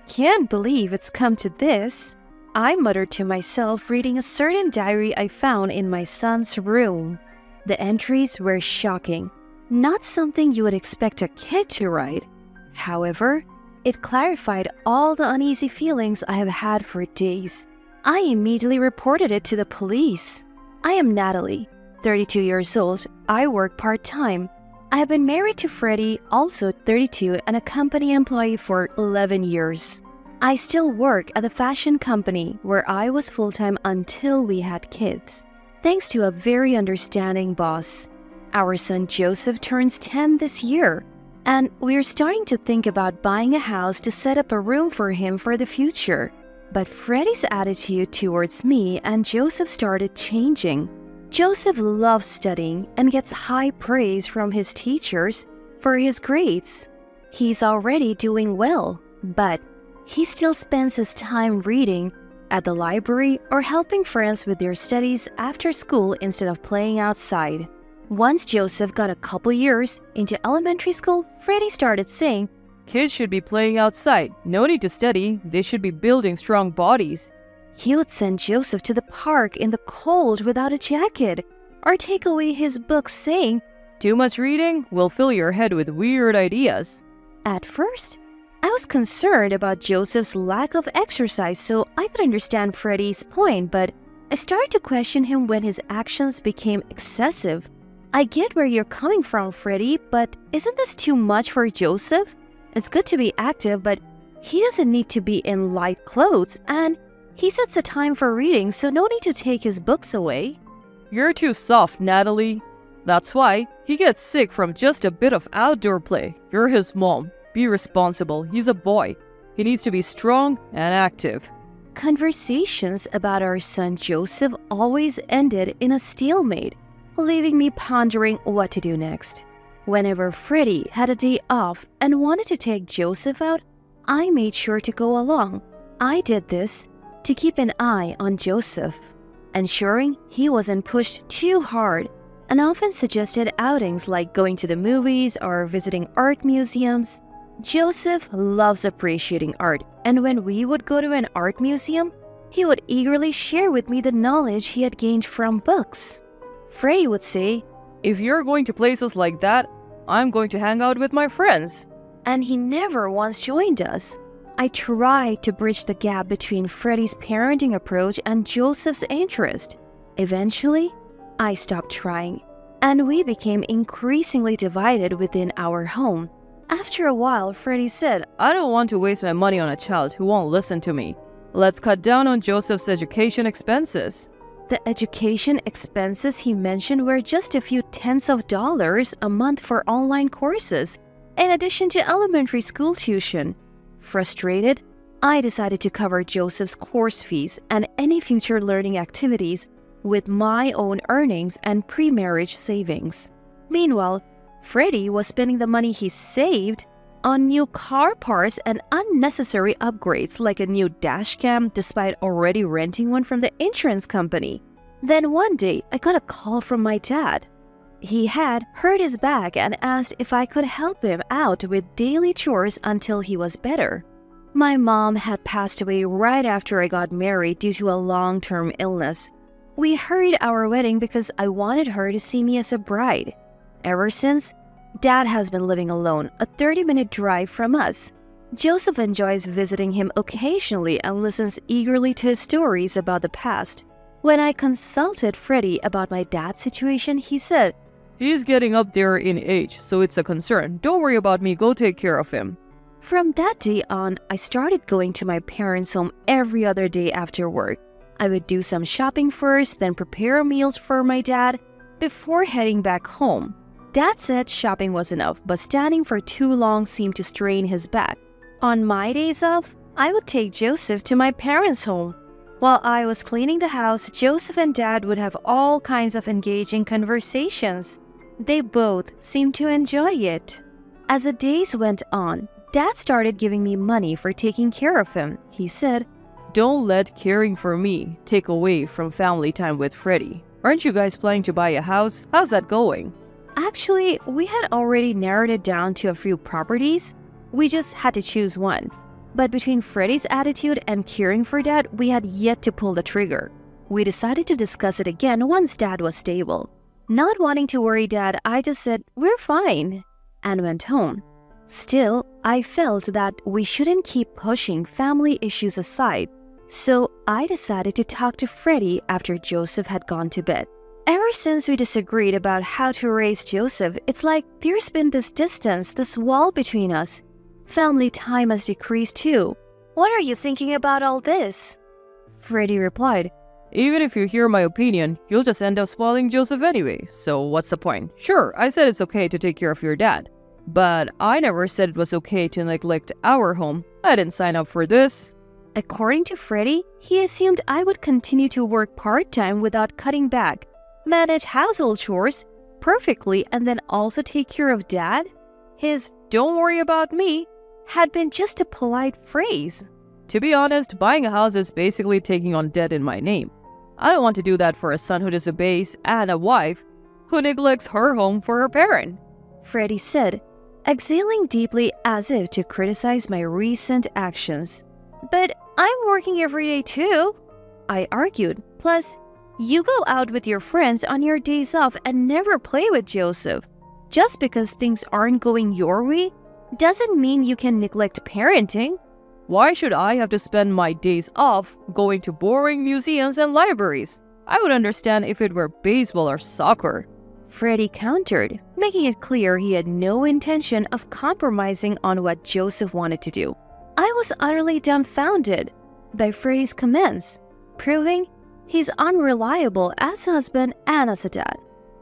Can't believe it's come to this, I muttered to myself, reading a certain diary I found in my son's room. The entries were shocking, not something you would expect a kid to write. However, it clarified all the uneasy feelings I have had for days. I immediately reported it to the police. I am Natalie, 32 years old. I work part-time. I have been married to Freddie, also 32, and a company employee for 11 years. I still work at the fashion company where I was full-time until we had kids, thanks to a very understanding boss. Our son Joseph turns 10 this year, and we're starting to think about buying a house to set up a room for him for the future. But Freddie's attitude towards me and Joseph started changing. Joseph loves studying and gets high praise from his teachers for his grades. He's already doing well, but he still spends his time reading at the library or helping friends with their studies after school instead of playing outside. Once Joseph got a couple years into elementary school, Freddie started saying, "Kids should be playing outside. No need to study. They should be building strong bodies." He would send Joseph to the park in the cold without a jacket, or take away his books saying, "Too much reading will fill your head with weird ideas." At first, I was concerned about Joseph's lack of exercise, so I could understand Freddie's point, but I started to question him when his actions became excessive. I get where you're coming from, Freddie, but isn't this too much for Joseph? It's good to be active, but he doesn't need to be in light clothes, and he sets a time for reading, so no need to take his books away. "You're too soft, Natalie. That's why he gets sick from just a bit of outdoor play. You're his mom. Be responsible. He's a boy. He needs to be strong and active." Conversations about our son Joseph always ended in a stalemate, leaving me pondering what to do next. Whenever Freddie had a day off and wanted to take Joseph out, I made sure to go along. I did this to keep an eye on Joseph, ensuring he wasn't pushed too hard, and often suggested outings like going to the movies or visiting art museums. Joseph loves appreciating art, and when we would go to an art museum, he would eagerly share with me the knowledge he had gained from books. Freddie would say, "If you're going to places like that, I'm going to hang out with my friends." And he never once joined us. I tried to bridge the gap between Freddie's parenting approach and Joseph's interest. Eventually, I stopped trying, and we became increasingly divided within our home. After a while, Freddie said, "I don't want to waste my money on a child who won't listen to me. Let's cut down on Joseph's education expenses." The education expenses he mentioned were just a few tens of dollars a month for online courses, in addition to elementary school tuition. Frustrated, I decided to cover Joseph's course fees and any future learning activities with my own earnings and pre-marriage savings. Meanwhile, Freddie was spending the money he saved on new car parts and unnecessary upgrades like a new dash cam despite already renting one from the insurance company. Then one day, I got a call from my dad. He had hurt his back and asked if I could help him out with daily chores until he was better. My mom had passed away right after I got married due to a long-term illness. We hurried our wedding because I wanted her to see me as a bride. Ever since, Dad has been living alone, a 30-minute drive from us. Joseph enjoys visiting him occasionally and listens eagerly to his stories about the past. When I consulted Freddie about my dad's situation, he said, "He's getting up there in age, so it's a concern. Don't worry about me, go take care of him." From that day on, I started going to my parents' home every other day after work. I would do some shopping first, then prepare meals for my dad before heading back home. Dad said shopping was enough, but standing for too long seemed to strain his back. On my days off, I would take Joseph to my parents' home. While I was cleaning the house, Joseph and Dad would have all kinds of engaging conversations. They both seemed to enjoy it. As the days went on, Dad started giving me money for taking care of him. He said, "Don't let caring for me take away from family time with Freddie. Aren't you guys planning to buy a house? How's that going?" Actually, we had already narrowed it down to a few properties. We just had to choose one. But between Freddie's attitude and caring for Dad, we had yet to pull the trigger. We decided to discuss it again once Dad was stable. Not wanting to worry Dad, I just said, "We're fine," and went home. Still, I felt that we shouldn't keep pushing family issues aside, so I decided to talk to Freddie after Joseph had gone to bed. Ever since we disagreed about how to raise Joseph, it's like there's been this distance, this wall between us. Family time has decreased too. What are you thinking about all this? Freddie replied, Even if you hear my opinion, you'll just end up spoiling Joseph anyway, so what's the point? Sure, I said it's okay to take care of your dad, but I never said it was okay to neglect our home. I didn't sign up for this. According to Freddie, he assumed I would continue to work part-time without cutting back, manage household chores perfectly, and then also take care of Dad. His "don't worry about me" had been just a polite phrase. To be honest, buying a house is basically taking on debt in my name. I don't want to do that for a son who disobeys and a wife who neglects her home for her parent, Freddie said, exhaling deeply as if to criticize my recent actions. But I'm working every day too, I argued. Plus, you go out with your friends on your days off and never play with Joseph. Just because things aren't going your way doesn't mean you can neglect parenting. Why should I have to spend my days off going to boring museums and libraries? I would understand if it were baseball or soccer, Freddie countered, making it clear he had no intention of compromising on what Joseph wanted to do. I was utterly dumbfounded by Freddie's comments, proving he's unreliable as a husband and as a dad.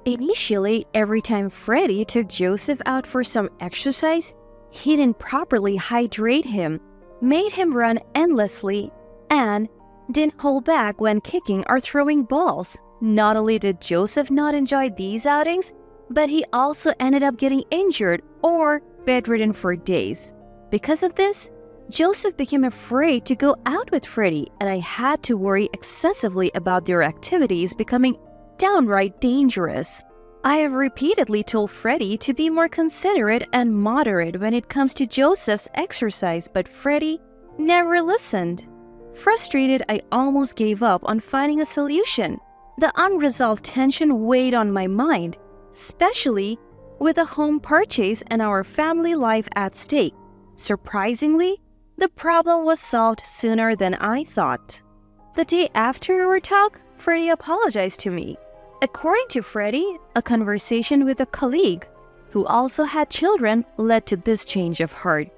Initially, every time Freddie took Joseph out for some exercise, he didn't properly hydrate him, made him run endlessly, and didn't hold back when kicking or throwing balls. Not only did Joseph not enjoy these outings, but he also ended up getting injured or bedridden for days. Because of this, Joseph became afraid to go out with Freddie, and I had to worry excessively about their activities becoming downright dangerous. I have repeatedly told Freddie to be more considerate and moderate when it comes to Joseph's exercise, but Freddie never listened. Frustrated, I almost gave up on finding a solution. The unresolved tension weighed on my mind, especially with a home purchase and our family life at stake. Surprisingly, the problem was solved sooner than I thought. The day after our talk, Freddie apologized to me. According to Freddie, a conversation with a colleague who also had children led to this change of heart.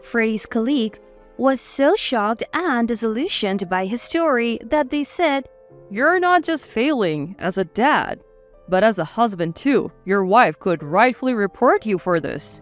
Freddie's colleague was so shocked and disillusioned by his story that they said, You're not just failing as a dad, but as a husband too. Your wife could rightfully report you for this.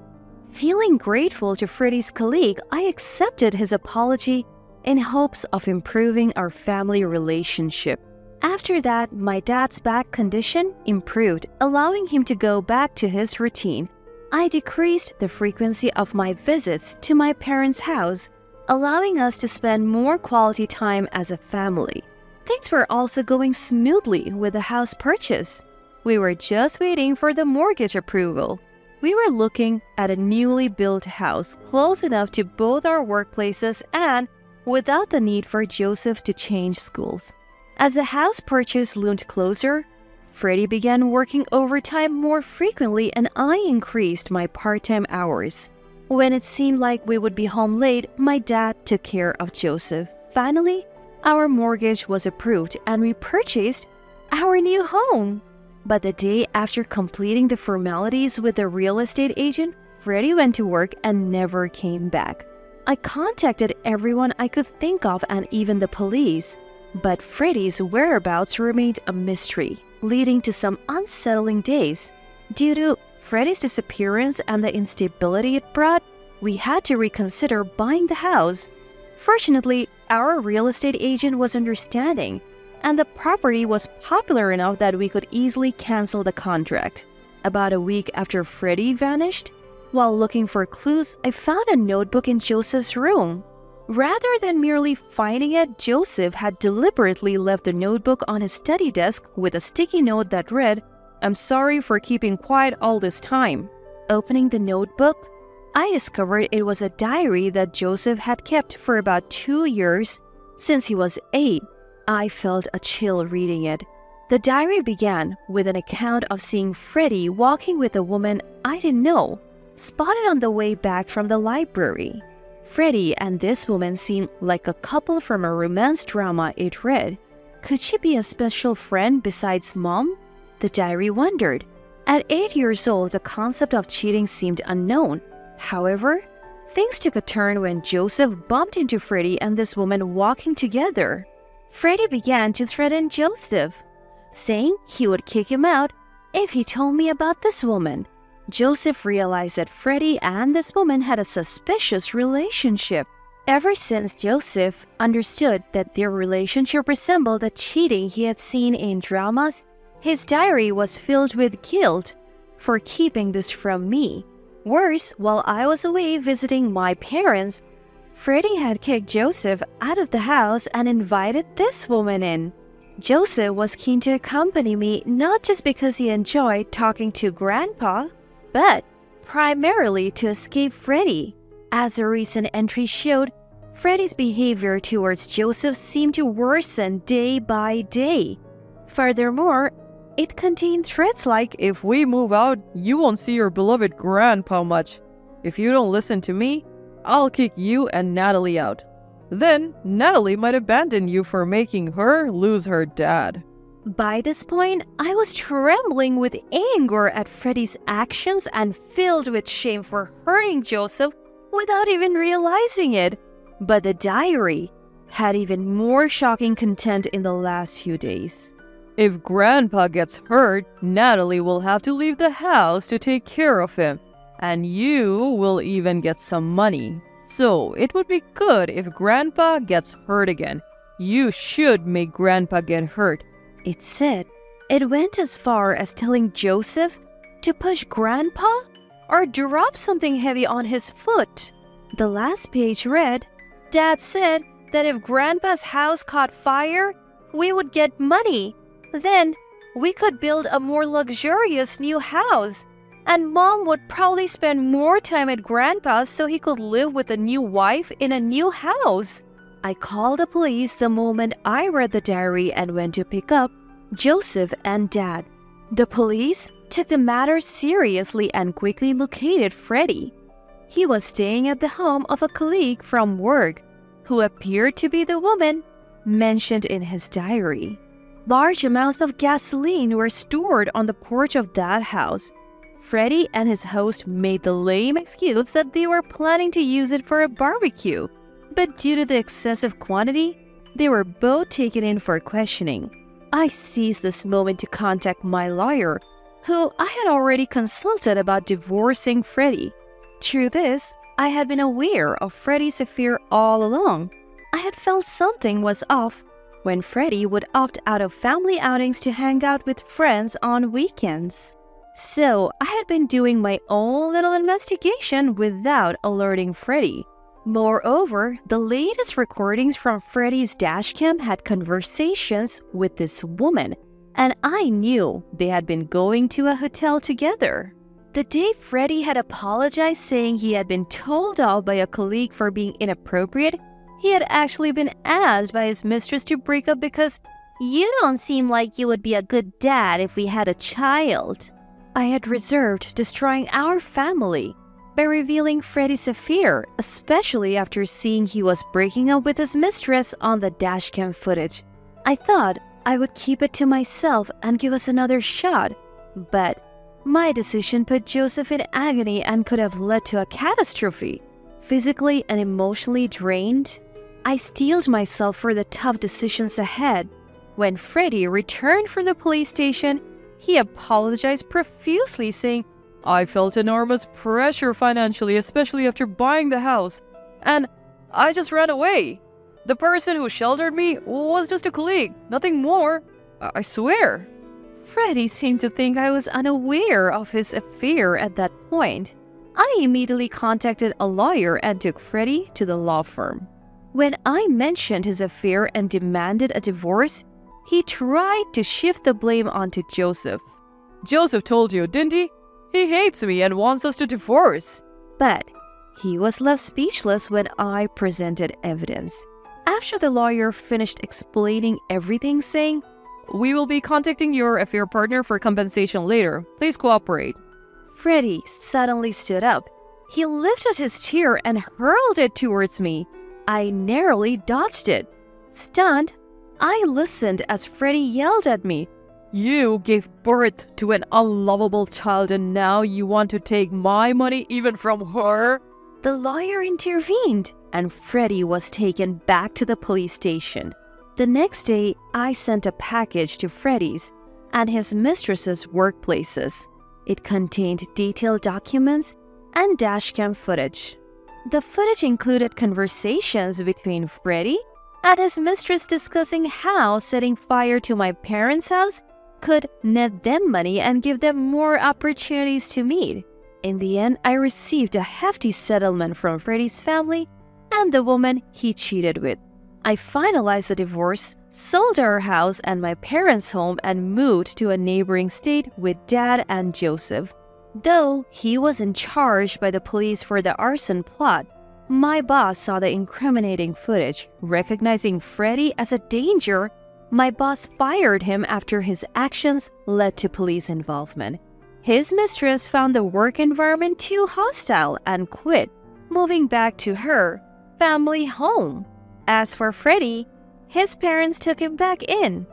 Feeling grateful to Freddie's colleague, I accepted his apology in hopes of improving our family relationship. After that, my dad's back condition improved, allowing him to go back to his routine. I decreased the frequency of my visits to my parents' house, allowing us to spend more quality time as a family. Things were also going smoothly with the house purchase. We were just waiting for the mortgage approval. We were looking at a newly built house close enough to both our workplaces and without the need for Joseph to change schools. As the house purchase loomed closer, Freddie began working overtime more frequently and I increased my part-time hours. When it seemed like we would be home late, my dad took care of Joseph. Finally, our mortgage was approved and we purchased our new home. But the day after completing the formalities with the real estate agent, Freddie went to work and never came back. I contacted everyone I could think of and even the police. But Freddie's whereabouts remained a mystery, leading to some unsettling days. Due to Freddie's disappearance and the instability it brought, we had to reconsider buying the house. Fortunately, our real estate agent was understanding, and the property was popular enough that we could easily cancel the contract. About a week after Freddie vanished, while looking for clues, I found a notebook in Joseph's room. Rather than merely finding it, Joseph had deliberately left the notebook on his study desk with a sticky note that read, "I'm sorry for keeping quiet all this time." Opening the notebook, I discovered it was a diary that Joseph had kept for about 2 years since he was 8. I felt a chill reading it. The diary began with an account of seeing Freddie walking with a woman I didn't know, spotted on the way back from the library. Freddie and this woman seemed like a couple from a romance drama it read. Could she be a special friend besides Mom? The diary wondered. At 8 years old, the concept of cheating seemed unknown. However, things took a turn when Joseph bumped into Freddie and this woman walking together. Freddie began to threaten Joseph, saying he would kick him out if he told me about this woman. Joseph realized that Freddie and this woman had a suspicious relationship. Ever since Joseph understood that their relationship resembled the cheating he had seen in dramas, his diary was filled with guilt for keeping this from me. Worse, while I was away visiting my parents, Freddie had kicked Joseph out of the house and invited this woman in. Joseph was keen to accompany me not just because he enjoyed talking to Grandpa, but primarily to escape Freddie. As a recent entry showed, Freddie's behavior towards Joseph seemed to worsen day by day. Furthermore, it contained threats like, If we move out, you won't see your beloved grandpa much. If you don't listen to me, I'll kick you and Natalie out. Then, Natalie might abandon you for making her lose her dad. By this point, I was trembling with anger at Freddie's actions and filled with shame for hurting Joseph without even realizing it. But the diary had even more shocking content in the last few days. If Grandpa gets hurt, Natalie will have to leave the house to take care of him. And you will even get some money. So it would be good if Grandpa gets hurt again. You should make Grandpa get hurt. It said it went as far as telling Joseph to push Grandpa or drop something heavy on his foot. The last page read, Dad said that if Grandpa's house caught fire, we would get money. Then we could build a more luxurious new house. And Mom would probably spend more time at Grandpa's so he could live with a new wife in a new house. I called the police the moment I read the diary and went to pick up Joseph and Dad. The police took the matter seriously and quickly located Freddie. He was staying at the home of a colleague from work who appeared to be the woman mentioned in his diary. Large amounts of gasoline were stored on the porch of that house. Freddie and his host made the lame excuse that they were planning to use it for a barbecue, but due to the excessive quantity, they were both taken in for questioning. I seized this moment to contact my lawyer, who I had already consulted about divorcing Freddie. Through this, I had been aware of Freddie's affair all along. I had felt something was off when Freddie would opt out of family outings to hang out with friends on weekends. So I had been doing my own little investigation without alerting Freddie. Moreover, the latest recordings from Freddie's dashcam had conversations with this woman, and I knew they had been going to a hotel together. The day Freddie had apologized saying he had been told off by a colleague for being inappropriate, he had actually been asked by his mistress to break up because, "You don't seem like you would be a good dad if we had a child." I had reserved destroying our family by revealing Freddie's affair, especially after seeing he was breaking up with his mistress on the dashcam footage. I thought I would keep it to myself and give us another shot, but my decision put Joseph in agony and could have led to a catastrophe. Physically and emotionally drained, I steeled myself for the tough decisions ahead. When Freddie returned from the police station, he apologized profusely, saying, I felt enormous pressure financially, especially after buying the house, and I just ran away. The person who sheltered me was just a colleague, nothing more. I swear. Freddie seemed to think I was unaware of his affair at that point. I immediately contacted a lawyer and took Freddie to the law firm. When I mentioned his affair and demanded a divorce, he tried to shift the blame onto Joseph. Joseph told you, didn't he? He hates me and wants us to divorce. But He was left speechless when I presented evidence. After the lawyer finished explaining everything, saying, "We will be contacting your affair partner for compensation later. Please cooperate." Freddie suddenly stood up. He lifted his chair and hurled it towards me. I narrowly dodged it. Stunned, I listened as Freddie yelled at me, "You gave birth to an unlovable child and now you want to take my money even from her?" The lawyer intervened, and Freddie was taken back to the police station. The next day, I sent a package to Freddie's and his mistress's workplaces. It contained detailed documents and dashcam footage. The footage included conversations between Freddie and his mistress discussing how setting fire to my parents' house could net them money and give them more opportunities to meet. In the end, I received a hefty settlement from Freddie's family and the woman he cheated with. I finalized the divorce, sold our house and my parents' home, and moved to a neighboring state with Dad and Joseph. Though he wasn't charged by the police for the arson plot, my boss saw the incriminating footage. Recognizing Freddie as a danger, my boss fired him after his actions led to police involvement. His mistress found the work environment too hostile and quit, moving back to her family home. As for Freddie, his parents took him back in,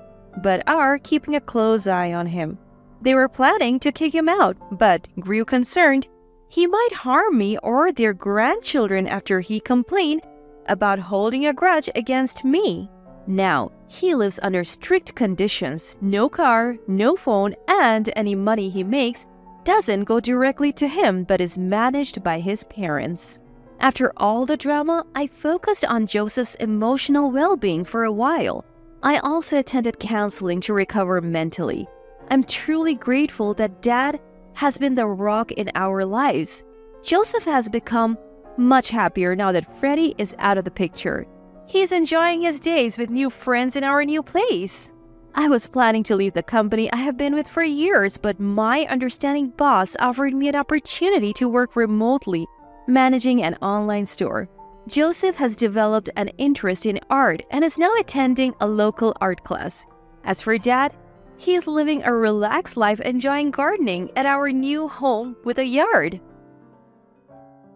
but are keeping a close eye on him. They were planning to kick him out, but grew concerned he might harm me or their grandchildren after he complained about holding a grudge against me. Now, he lives under strict conditions, no car, no phone, and any money he makes doesn't go directly to him but is managed by his parents. After all the drama, I focused on Joseph's emotional well-being for a while. I also attended counseling to recover mentally. I'm truly grateful that Dad has been the rock in our lives. Joseph has become much happier now that Freddie is out of the picture. He's enjoying his days with new friends in our new place. I was planning to leave the company I have been with for years, but my understanding boss offered me an opportunity to work remotely, managing an online store. Joseph has developed an interest in art and is now attending a local art class. As for Dad, he is living a relaxed life enjoying gardening at our new home with a yard.